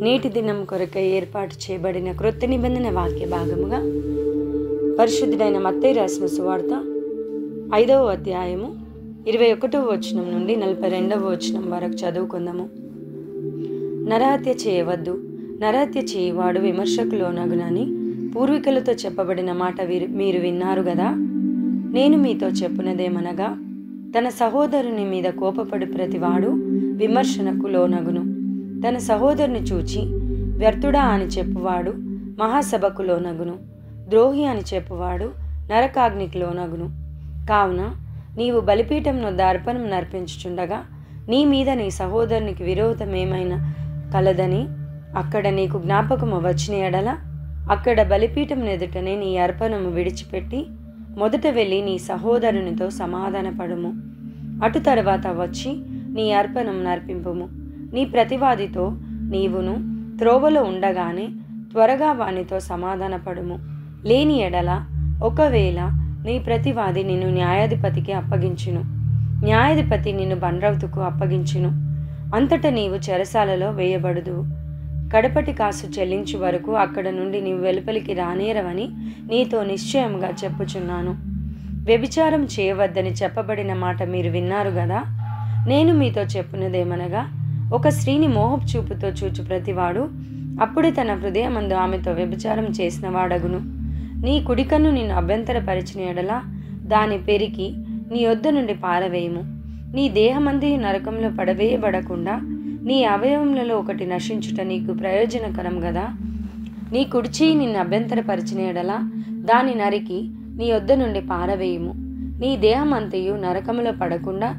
నేటి దినం కొరకై ఏర్పాటు చేయబడిన క్రొత్త నిబంధన వాక్య భాగముగా పరిశుద్ధుడైన మత్తయి రాసిన సువార్త 5వ అధ్యాయము 21వ వచనం నుండి 42వ వచనం వరకు చదువుకుందాము. నరహత్య చేయవద్దు, నరహత్య చేయవాడు విమర్శకు లోనగునని పూర్వీకులతో చెప్పబడిన మాట మీరు విన్నారు కదా. నేను మీతో చెప్పునదేమనగా, తన సహోదరుని మీద కోపపడు ప్రతివాడు విమర్శనకు లోనగును. తన సహోదరుని చూచి వ్యర్థుడా అని చెప్పువాడు మహాసభకు లోనగును. ద్రోహి అని చెప్పువాడు నరకాగ్నికి లోనగును. కావున నీవు బలిపీఠం నొద్ద అర్పణం నర్పించుచుండగా నీ మీద నీ సహోదరునికి విరోధమేమైనా కలదని అక్కడ నీకు జ్ఞాపకము వచ్చిన ఎడల అక్కడ బలిపీఠం ఎదుటనే నీ అర్పణము విడిచిపెట్టి మొదట వెళ్ళి నీ సహోదరునితో సమాధానపడుము. అటు తర్వాత వచ్చి నీ అర్పణం నర్పింపుము. నీ ప్రతివాదితో నీవును త్రోవలో ఉండగానే త్వరగా వానితో సమాధానపడుము. లేని ఎడల ఒకవేళ నీ ప్రతివాది నిన్ను న్యాయాధిపతికి అప్పగించును, న్యాయాధిపతి నిన్ను బండ్రవుతుకు అప్పగించును. అంతటా నీవు చెరసాలలో వేయబడుదు. కడపటి కాసు చెల్లించు వరకు అక్కడ నుండి నీవు వెలుపలికి రానేరవని నీతో నిశ్చయంగా చెప్పుచున్నాను. వ్యభిచారం చేయవద్దని చెప్పబడిన మాట మీరు విన్నారు కదా. నేను మీతో చెప్పున్నదేమనగా, ఒక స్త్రీని మోహపు చూపుతో చూచు ప్రతివాడు అప్పుడే తన హృదయమందు ఆమెతో వ్యభిచారం చేసిన వాడగును. నీ కుడికన్ను నిన్ను అభ్యంతరపరిచిన ఎడల దాని పెరికి నీ యొద్ద నుండి పారవేయము. నీ దేహమంది నరకంలో పడవేయబడకుండా నీ అవయవములలో ఒకటి నశించుట నీకు ప్రయోజనకరం కదా. నీ కుడిచేయి నిన్ను అభ్యంతరపరిచిన ఎడల దాని నరికి నీ యొద్ద నుండి పారవేయము. నీ దేహమంతయు నరకములో పడకుండా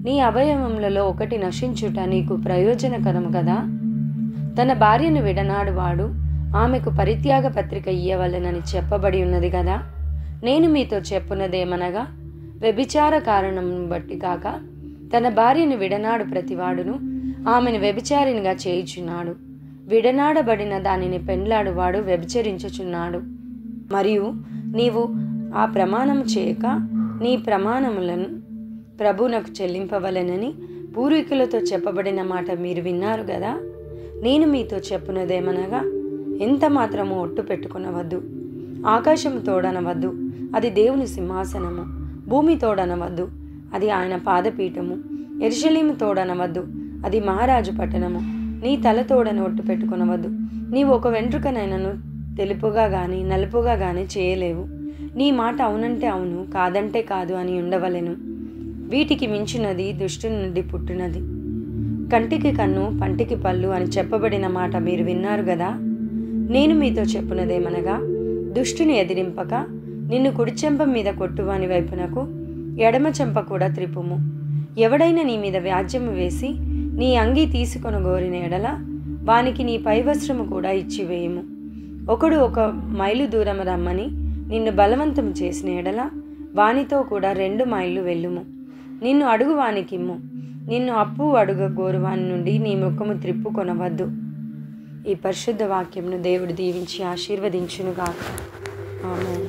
నీ అవయవములలో ఒకటి నశించుట నీకు ప్రయోజనకరం కదా. తన భార్యను విడనాడువాడు ఆమెకు పరిత్యాగ పత్రిక ఇయ్యవలెనని చెప్పబడి ఉన్నది కదా. నేను మీతో చెప్పున్నదేమనగా, వ్యభిచార కారణం బట్టి కాక తన భార్యను విడనాడు ప్రతివాడును ఆమెను వ్యభిచారినిగా చేయుచున్నాడు. విడనాడబడిన దానిని పెండ్లాడువాడు వ్యభిచరించుచున్నాడు. మరియు నీవు ఆ ప్రమాణం చేయక నీ ప్రమాణములను ప్రభువునకు చెల్లింపవలెనని పూర్వీకులతో చెప్పబడిన మాట మీరు విన్నారు కదా. నేను మీతో చెప్పున్నదేమనగా, ఎంత మాత్రము ఒట్టు పెట్టుకునవద్దు. ఆకాశము తోడనవద్దు, అది దేవుని సింహాసనము. భూమి తోడనవద్దు, అది ఆయన పాదపీఠము. యెరూషలేము తోడనవద్దు, అది మహారాజు పట్టణము. నీ తల తోడని ఒట్టు పెట్టుకునవద్దు. నీవు ఒక వెంట్రుకనైనను తెలుపుగా గాని నలుపుగా గాని చేయలేవు. నీ మాట అవునంటే అవును, కాదంటే కాదు అని ఉండవలెను. వీటికి మించినది దుష్టుని నుండి పుట్టినది. కంటికి కన్ను పంటికి పళ్ళు అని చెప్పబడిన మాట మీరు విన్నారు కదా. నేను మీతో చెప్పున్నదేమనగా, దుష్టుని ఎదిరింపక నిన్ను కుడి చెంప మీద కొట్టువాని వైపునకు ఎడమ చెంప కూడా త్రిప్పుము. ఎవడైనా నీ మీద వ్యాజ్యము వేసి నీ అంగీ తీసుకొని గోరిన ఎడల వానికి నీ పైవస్త్రము కూడా ఇచ్చివేయము. ఒకడు 1 మైలు దూరం రమ్మని నిన్ను బలవంతం చేసిన ఎడల వానితో కూడా 2 మైళ్ళు వెళ్ళుము. నిన్ను అడుగు వానికిమ్ము. నిన్ను అప్పు అడుగ గోరువాని నుండి నీ ముఖము త్రిప్పుకొనవద్దు. ఈ పరిశుద్ధ వాక్యమును దేవుడు దీవించి ఆశీర్వదించునుగాక. ఆమేన్.